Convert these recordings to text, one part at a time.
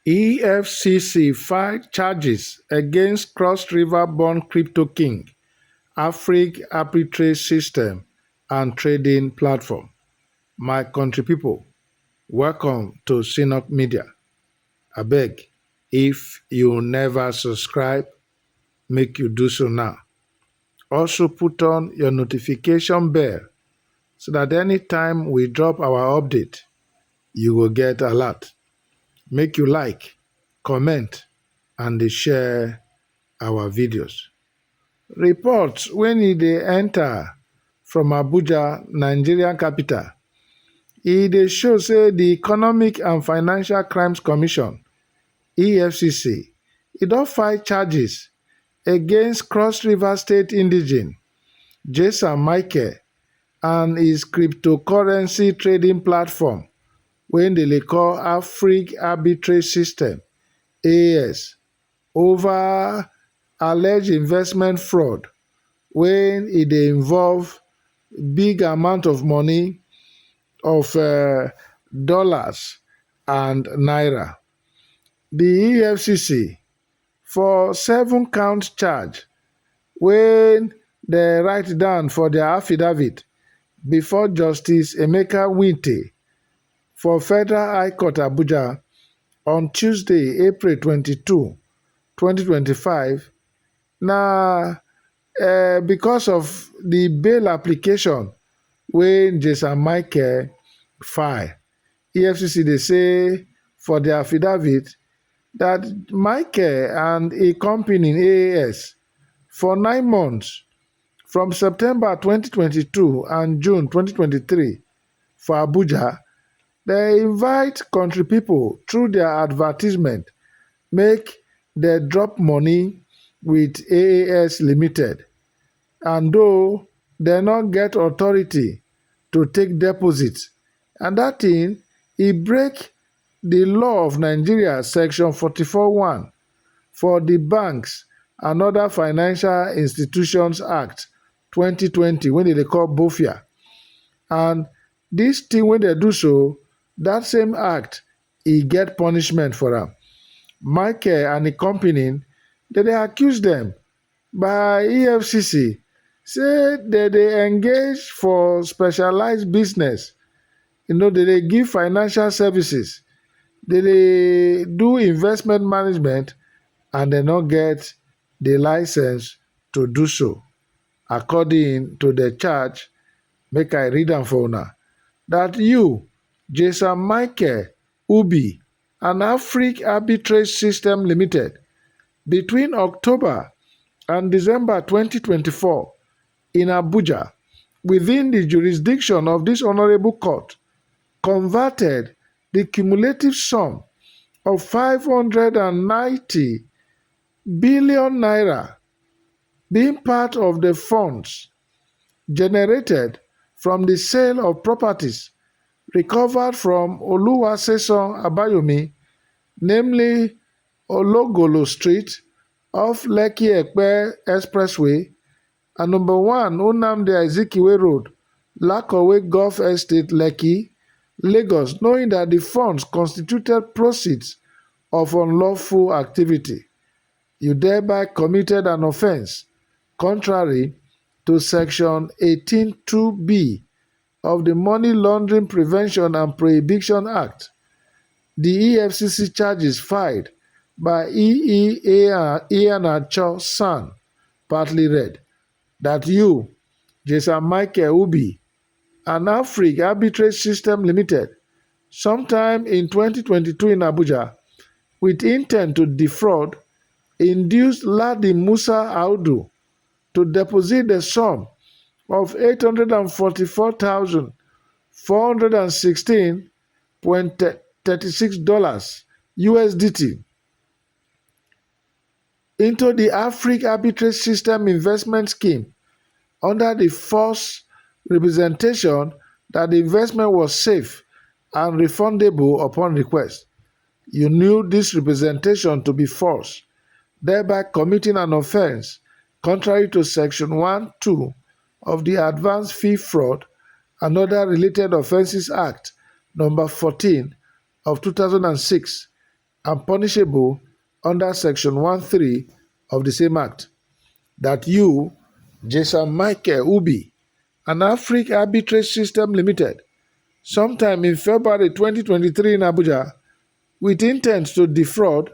EFCC filed charges against Cross River born crypto king, Afriq Arbitrage System and trading platform. My country people, welcome to Synod Media. Abeg, if you never subscribe, make you do so now. Also put on your notification bell so that anytime we drop our update, you will get alert. Make you like, comment, and share our videos. Reports when they enter from Abuja, Nigerian capital, dey show say the Economic and Financial Crimes Commission (EFCC) don file charges against Cross River State indigene Jesam Michael and his cryptocurrency trading platform wey dey call Afriq Arbitrage System (AAS) over alleged investment fraud wey dey involve big amount of money of dollars and naira. The EFCC for 7-count charge wey they write down for their affidavit before Justice Emeka Winte for Federal High Court Abuja on Tuesday, April 22, 2025, na because of the bail application wey Jesam Michael file. EFCC dey say for their affidavit that Michael and a company AAS for 9 months from September 2022 and June 2023 for Abuja, they invite country people through their advertisement make they drop money with AAS Limited, and though they not get authority to take deposits, and that thing break the law of Nigeria section 44(1) for the Banks and Other Financial Institutions Act 2020 wey they call BOFIA. And this thing when they do so, that same act get punishment for am. Michael and the company they accuse them by EFCC say they engage for specialized business. They give financial services, they do investment management, and they not get the license to do so. According to the charge, make I read am for una, that you, Jesam Michael Ubi and Afriq Arbitrage System Limited, between October and December 2024 in Abuja, within the jurisdiction of this honorable court, converted the cumulative sum of 590 billion naira being part of the funds generated from the sale of properties recovered from Oluwasesan Abayomi, namely Ologolo Street off Lekki-Epe Expressway and number 1 Nnamdi Azikiwe Road, Lakowe Golf Estate, Lekki, Lagos, knowing that the funds constituted proceeds of unlawful activity. You thereby committed an offence contrary to Section 18(2)(b) of the Money Laundering Prevention and Prohibition Act. The EFCC charges filed by Iheanacho San, partly read, that you, Jesam Michael Ubi, and Afriq Arbitrage System Limited, sometime in 2022 in Abuja, with intent to defraud, induced Ladi Musa Audu to deposit the sum of $844,416.36 USDT into the Afriq Arbitrage System investment scheme under the false representation that the investment was safe and refundable upon request. You knew this representation to be false, thereby committing an offence contrary to Section 1(2) of the Advance Fee Fraud and Other Related Offences Act No. 14 of 2006, and punishable under Section 13 of the same Act. That you, Jesam Michael Ubi, and Afriq Arbitrage System Limited, sometime in February 2023 in Abuja, with intent to defraud,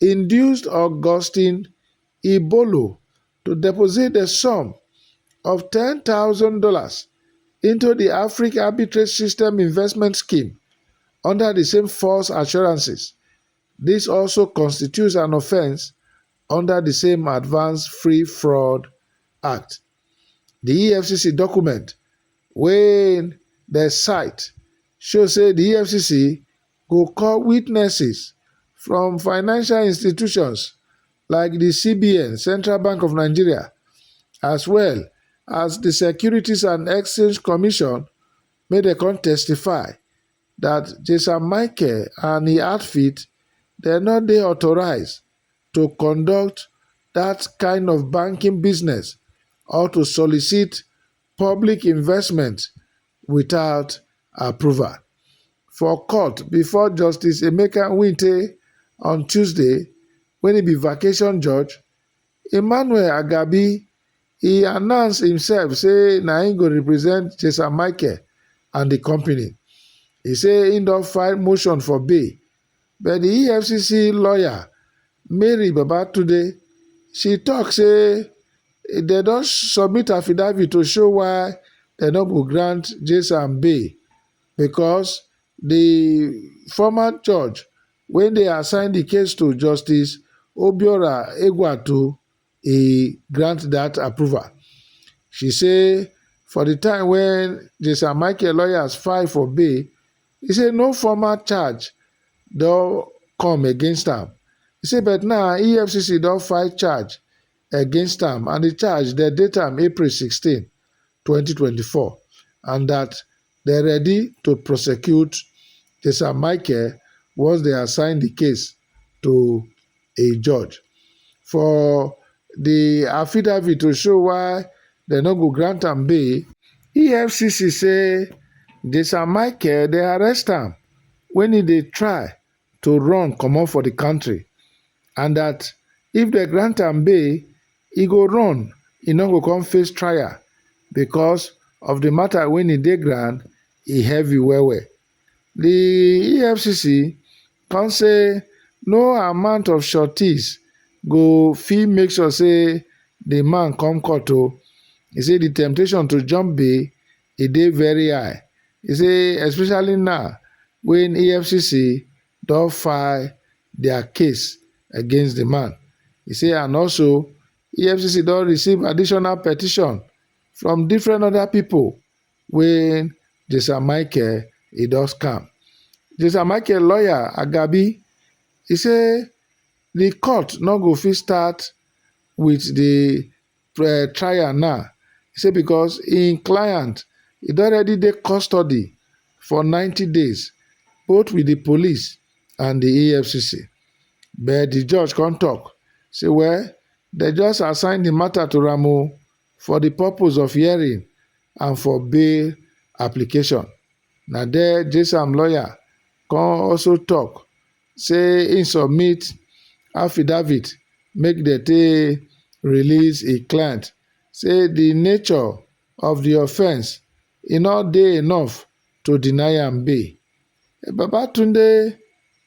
induced Augustine Ibolo to deposit a sum of $10,000 into the Afriq Arbitrage System investment scheme under the same false assurances. This also constitutes an offense under the same Advanced Free Fraud Act. The EFCC document wey dem cite show say the EFCC go call witnesses from financial institutions like the CBN, Central Bank of Nigeria, as well as the Securities and Exchange Commission, make dem come testify that Jesam Michael and im outfit dem no dey authorized to conduct that kind of banking business or to solicit public investment without approval. For court before Justice Emeka Nwite on Tuesday, when he be vacation judge, Emmanuel Agabi, he announced himself say na him go represent Jesam Michael and the company. He say he don file motion for bail, but the EFCC lawyer Mary Babatunde, she tok say dem don submit affidavit to show why dem no go grant Jesam bail, because the former judge wey dey assign the case to Justice Obiora Egwatu, he grant that approval. She say for the time when Jesam Michael lawyers file for bail, he say no formal charge don come against am. He say but now EFCC don file charge against am, and the charge dem date am April 16, 2024, and that dem ready to prosecute Jesam Michael once they assign the case to a judge. For the affidavit to show why dem no go grant am bail, EFCC say Jesam Michael dey arrest am when he dey try to run comot for the country, and that if dem grant am bail, he go run, he no go come face trial because of the matter wey e dey ground, e heavy well well. The EFCC come say no amount of sureties go fit make sure say the man come court o. He say the temptation to jump bail e dey very high. He say especially now when EFCC don file their case against the man. He say and also EFCC don receive additional petition from different other people wey Jesam Michael e don scam. Jesam Michael lawyer Agabi, he say the court no go fit start with the trial now. He say because im client e don already dey custody for 90 days, both with the police and the EFCC. But the judge come talk say well, dem just assign the matter to am for the purpose of hearing and for bail application. Na there Jesam lawyer come also talk say im submit affidavit make dem take release a client, say the nature of the offence e no dey enough to deny am bail. Babatunde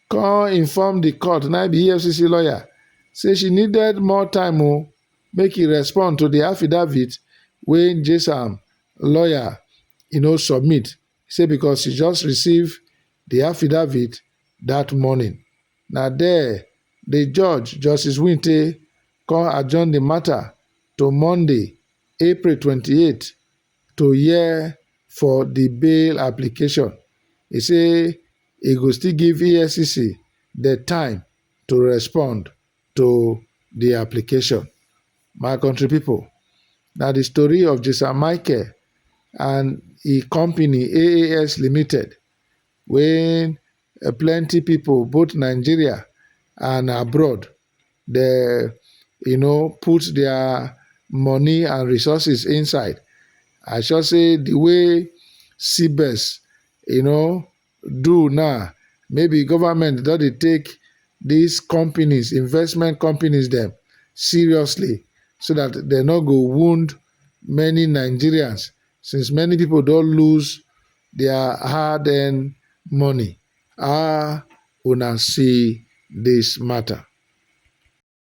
come inform the court, na be EFCC lawyer, say she needed more time make e respond to the affidavit wey Jesam lawyer submit. Say because she just receive the affidavit that morning. Na there the judge, Justice Winte, come adjourn the matter to Monday, April 28, to hear for the bail application. He say he go still give EFCC the time to respond to the application. My country people, na the story of Jesam Michael and e company AAS Limited, when plenty people both Nigeria and abroad, they put their money and resources inside. I shall say the way CBES do now, maybe government don dey take these companies, investment companies dem seriously, so that dem no go wound many Nigerians, since many people don lose their hard earned money. How una see dis matter?